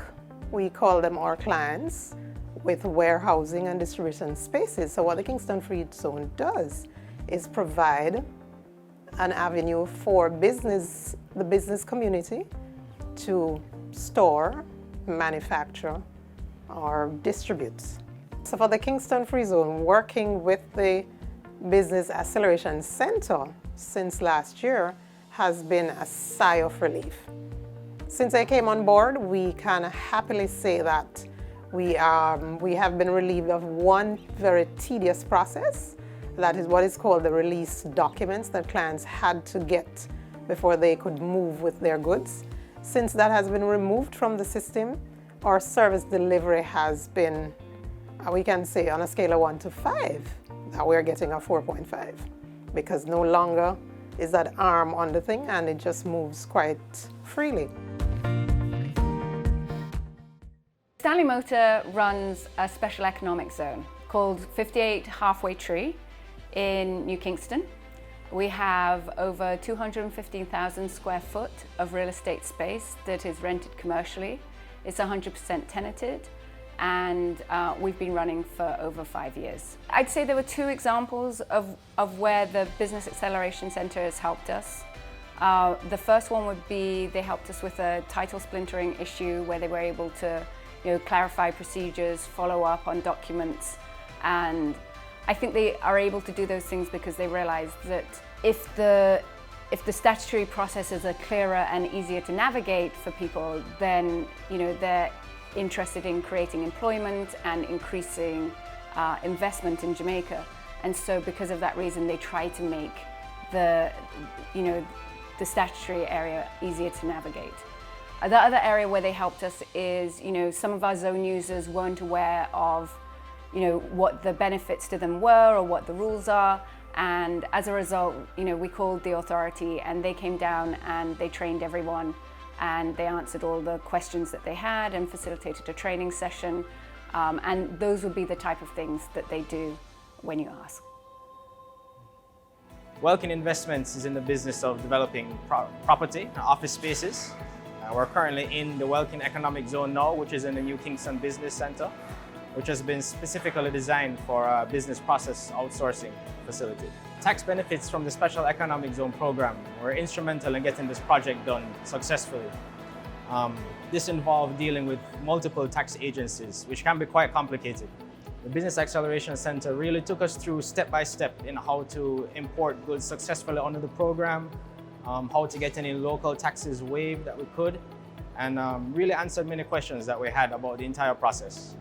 we call them our clients, with warehousing and distribution spaces. So what the Kingston Free Zone does is provide an avenue for the business community to store, manufacture, or distribute. So for the Kingston Free Zone, working with the Business Acceleration Center since last year has been a sigh of relief. Since I came on board, we can happily say that we have been relieved of one very tedious process. That is what is called the release documents that clients had to get before they could move with their goods. Since that has been removed from the system, our service delivery has been, we can say on a scale of 1 to 5, that we're getting a 4.5, because no longer is that arm on the thing and it just moves quite freely. Stanley Motor runs a special economic zone called 58 Halfway Tree in New Kingston. We have over 215,000 square foot of real estate space that is rented commercially. It's 100% tenanted, and we've been running for over 5 years. I'd say there were two examples of where the Business Acceleration Center has helped us. The first one would be they helped us with a title splintering issue where they were able to clarify procedures, follow up on documents, and I think they are able to do those things because they realize that if the statutory processes are clearer and easier to navigate for people, then they're interested in creating employment and increasing investment in Jamaica. And so because of that reason, they try to make the statutory area easier to navigate. The other area where they helped us is, some of our zone users weren't aware of, what the benefits to them were or what the rules are. And as a result, we called the authority and they came down and they trained everyone and they answered all the questions that they had and facilitated a training session. And those would be the type of things that they do when you ask. Welkin Investments is in the business of developing property, office spaces. We're currently in the Welkin Economic Zone now, which is in the New Kingston Business Center, which has been specifically designed for a business process outsourcing facility. Tax benefits from the Special Economic Zone program were instrumental in getting this project done successfully. This involved dealing with multiple tax agencies, which can be quite complicated. The Business Acceleration Center really took us through step by step in how to import goods successfully under the program, how to get any local taxes waived that we could, and really answered many questions that we had about the entire process.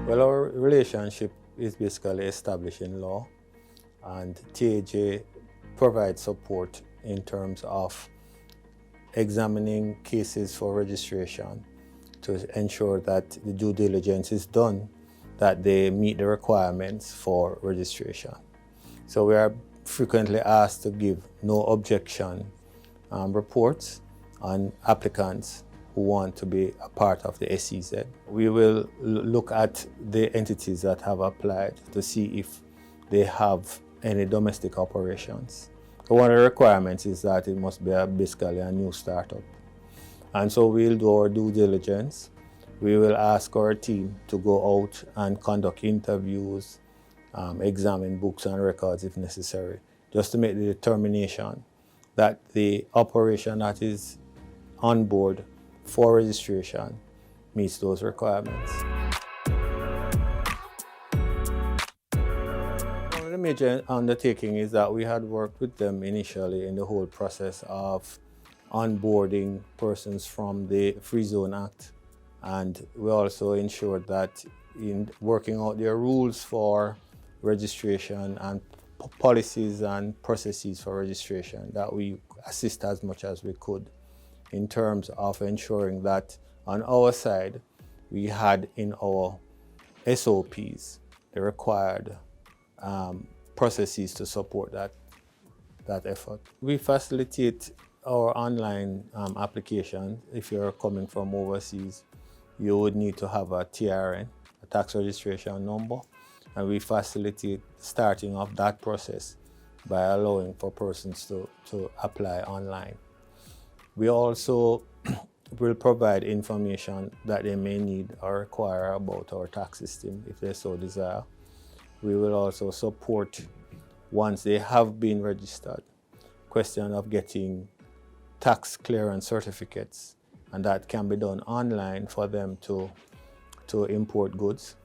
Well, our relationship is basically established in law, and TAJ provides support in terms of examining cases for registration to ensure that the due diligence is done, that they meet the requirements for registration. So we are frequently asked to give no objection reports on applicants who want to be a part of the SEZ. We will look at the entities that have applied to see if they have any domestic operations. So one of the requirements is that it must be basically a new startup. And so we'll do our due diligence. We will ask our team to go out and conduct interviews, examine books and records if necessary, just to make the determination that the operation that is on board for registration meets those requirements. One of the major undertaking is that we had worked with them initially in the whole process of onboarding persons from the Free Zone Act, and we also ensured that in working out their rules for registration and policies and processes for registration, that we assist as much as we could in terms of ensuring that on our side, we had in our SOPs the required processes to support that effort. We facilitate our online application. If you're coming from overseas, you would need to have a TRN, a tax registration number, and we facilitate starting of that process by allowing for persons to apply online. We also will provide information that they may need or require about our tax system if they so desire. We will also support, once they have been registered, question of getting tax clearance certificates, and that can be done online for them to import goods.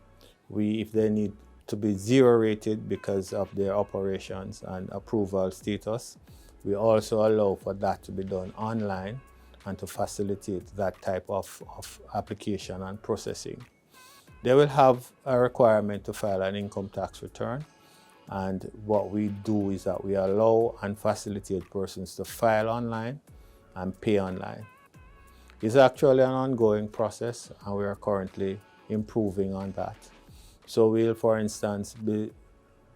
If they need to be zero rated because of their operations and approval status, we also allow for that to be done online and to facilitate that type of application and processing. They will have a requirement to file an income tax return, and what we do is that we allow and facilitate persons to file online and pay online. It's actually an ongoing process, and we are currently improving on that. So we'll, for instance, be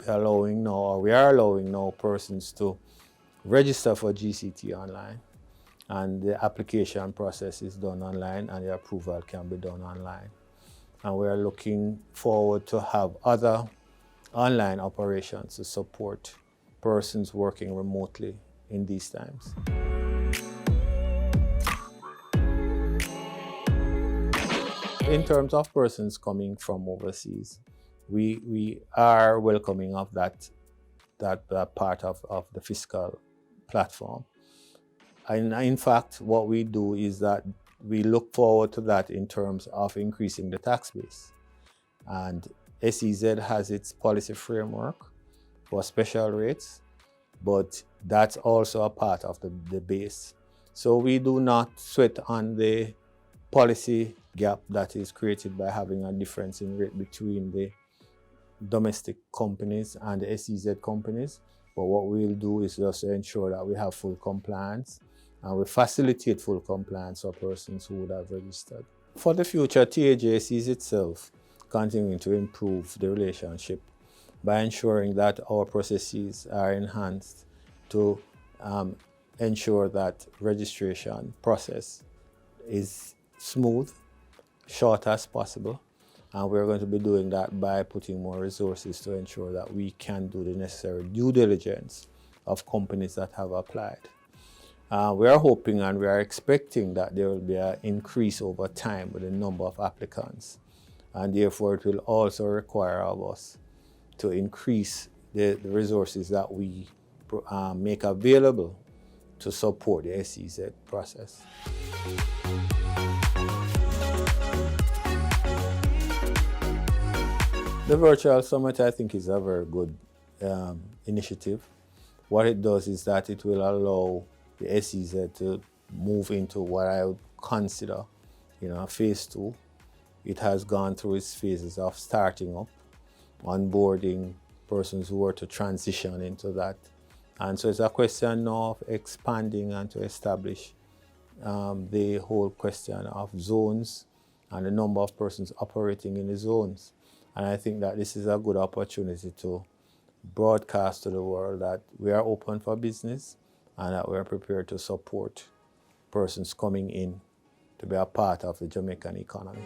allowing now, or we are allowing now, persons to register for GCT online, and the application process is done online and the approval can be done online. And we are looking forward to have other online operations to support persons working remotely in these times. In terms of persons coming from overseas, we are welcoming of that part of the fiscal platform. And in fact, what we do is that we look forward to that in terms of increasing the tax base. And SEZ has its policy framework for special rates, but that's also a part of the base. So we do not sweat on the policy gap that is created by having a difference in rate between the domestic companies and the SEZ companies. But what we'll do is just ensure that we have full compliance, and we facilitate full compliance for persons who would have registered. For the future, TAJ sees itself continuing to improve the relationship by ensuring that our processes are enhanced to ensure that registration process is smooth, short as possible, and we're going to be doing that by putting more resources to ensure that we can do the necessary due diligence of companies that have applied. We are hoping and we are expecting that there will be an increase over time with the number of applicants, and therefore it will also require of us to increase the resources that we make available to support the SEZ process. The virtual summit, I think, is a very good initiative. What it does is that it will allow the SEZ to move into what I would consider, phase 2. It has gone through its phases of starting up, onboarding persons who are to transition into that. And so it's a question now of expanding and to establish the whole question of zones and the number of persons operating in the zones. And I think that this is a good opportunity to broadcast to the world that we are open for business and that we are prepared to support persons coming in to be a part of the Jamaican economy.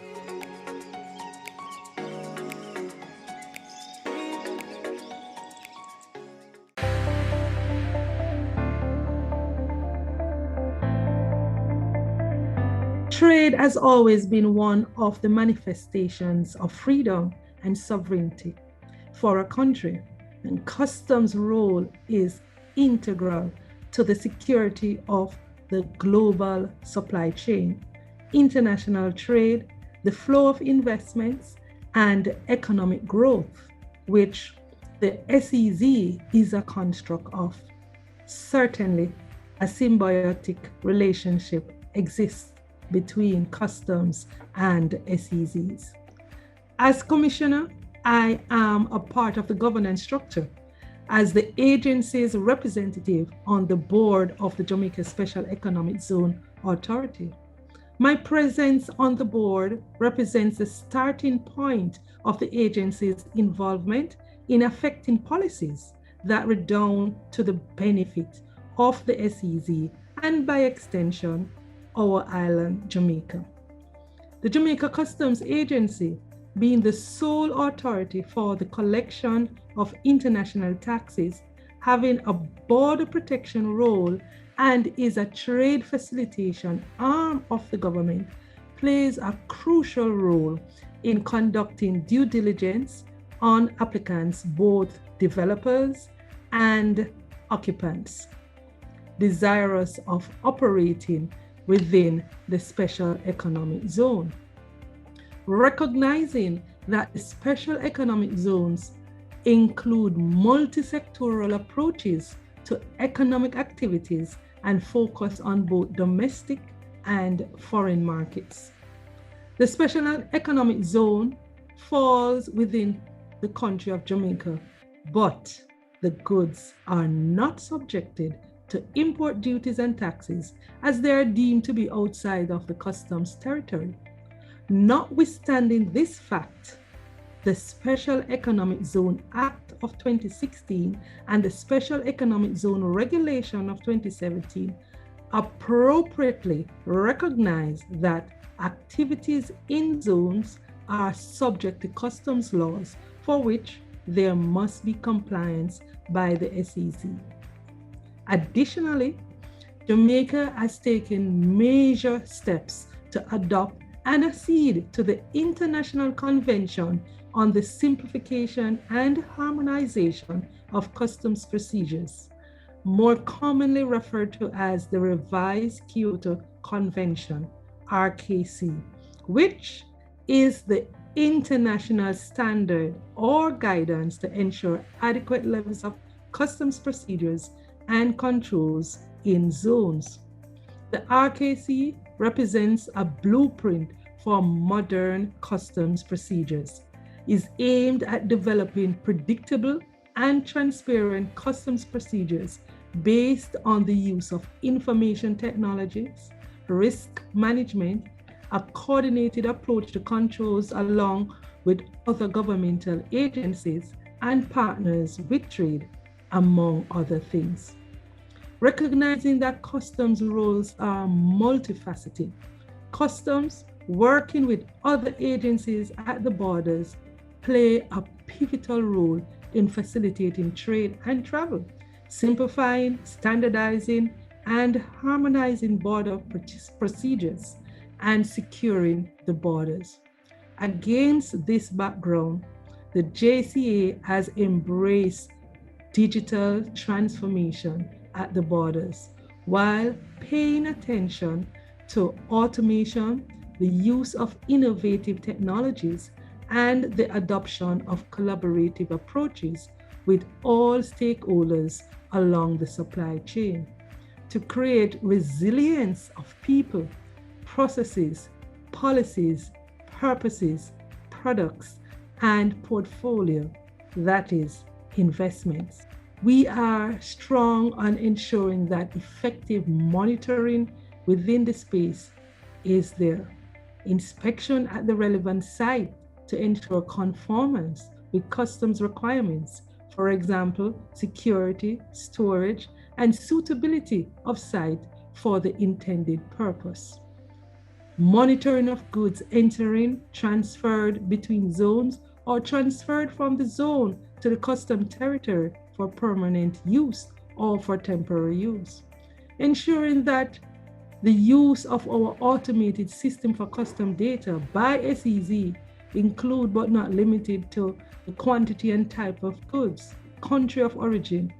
Trade has always been one of the manifestations of freedom and sovereignty for a country, and customs' role is integral to the security of the global supply chain, international trade, the flow of investments, and economic growth, which the SEZ is a construct of. Certainly, a symbiotic relationship exists between customs and SEZs. As commissioner, I am a part of the governance structure, as the agency's representative on the board of the Jamaica Special Economic Zone Authority. My presence on the board represents the starting point of the agency's involvement in affecting policies that redound to the benefit of the SEZ and by extension, our island, Jamaica. The Jamaica Customs Agency, being the sole authority for the collection of international taxes, having a border protection role and is a trade facilitation arm of the government, plays a crucial role in conducting due diligence on applicants, both developers and occupants, desirous of operating within the Special Economic Zone. Recognizing that the Special Economic Zones include multi-sectoral approaches to economic activities and focus on both domestic and foreign markets. The Special Economic Zone falls within the country of Jamaica, but the goods are not subjected to import duties and taxes as they are deemed to be outside of the customs territory. Notwithstanding this fact, the Special Economic Zone Act of 2016 and the Special Economic Zone Regulation of 2017 appropriately recognize that activities in zones are subject to customs laws for which there must be compliance by the SEZ. Additionally, Jamaica has taken major steps to adopt and accede to the International Convention on the Simplification and Harmonization of Customs Procedures, more commonly referred to as the Revised Kyoto Convention, RKC, which is the international standard or guidance to ensure adequate levels of customs procedures and controls in zones. The RKC represents a blueprint for modern customs procedures, is aimed at developing predictable and transparent customs procedures based on the use of information technologies, risk management, a coordinated approach to controls along with other governmental agencies and partners with trade, among other things. Recognizing that customs roles are multifaceted, customs working with other agencies at the borders play a pivotal role in facilitating trade and travel, simplifying, standardizing, and harmonizing border procedures and securing the borders. Against this background, the JCA has embraced digital transformation at the borders while paying attention to automation, the use of innovative technologies, and the adoption of collaborative approaches with all stakeholders along the supply chain to create resilience of people, processes, policies, purposes, products, and portfolio, that is, investments. We are strong on ensuring that effective monitoring within the space is there. Inspection at the relevant site to ensure conformance with customs requirements, for example, security, storage, and suitability of site for the intended purpose. Monitoring of goods entering, transferred between zones, or transferred from the zone to the custom territory for permanent use or for temporary use. Ensuring that the use of our automated system for custom data by SEZ include but not limited to the quantity and type of goods, country of origin,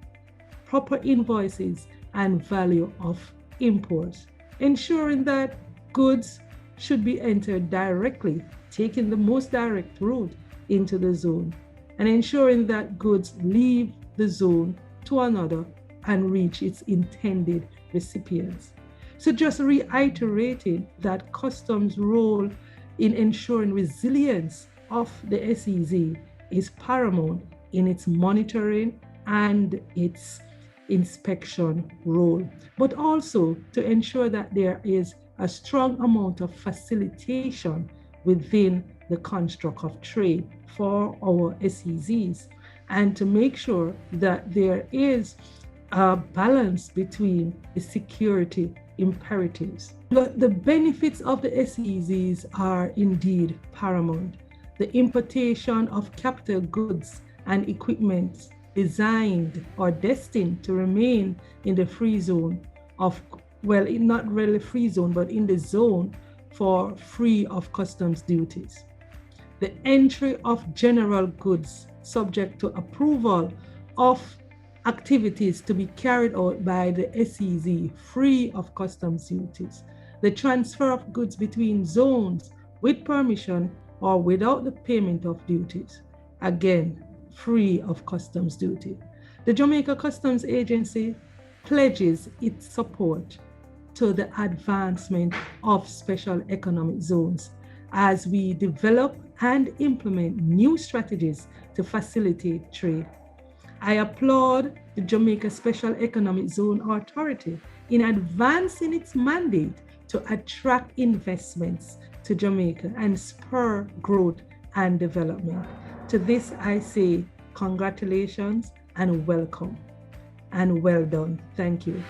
proper invoices, and value of imports. Ensuring that goods should be entered directly, taking the most direct route into the zone, and ensuring that goods leave the zone to another and reach its intended recipients. So just reiterating that customs' role in ensuring resilience of the SEZ is paramount in its monitoring and its inspection role, but also to ensure that there is a strong amount of facilitation within the construct of trade for our SEZs, and to make sure that there is a balance between the security imperatives. The benefits of the SEZs are indeed paramount. The importation of capital goods and equipment designed or destined to remain in the free zone of, well, not really free zone, but in the zone for free of customs duties. The entry of general goods subject to approval of activities to be carried out by the SEZ free of customs duties. The transfer of goods between zones with permission or without the payment of duties, again, free of customs duty. The Jamaica Customs Agency pledges its support to the advancement of special economic zones as we develop and implement new strategies to facilitate trade. I applaud the Jamaica Special Economic Zone Authority in advancing its mandate to attract investments to Jamaica and spur growth and development. To this I say congratulations and welcome and well done. Thank you.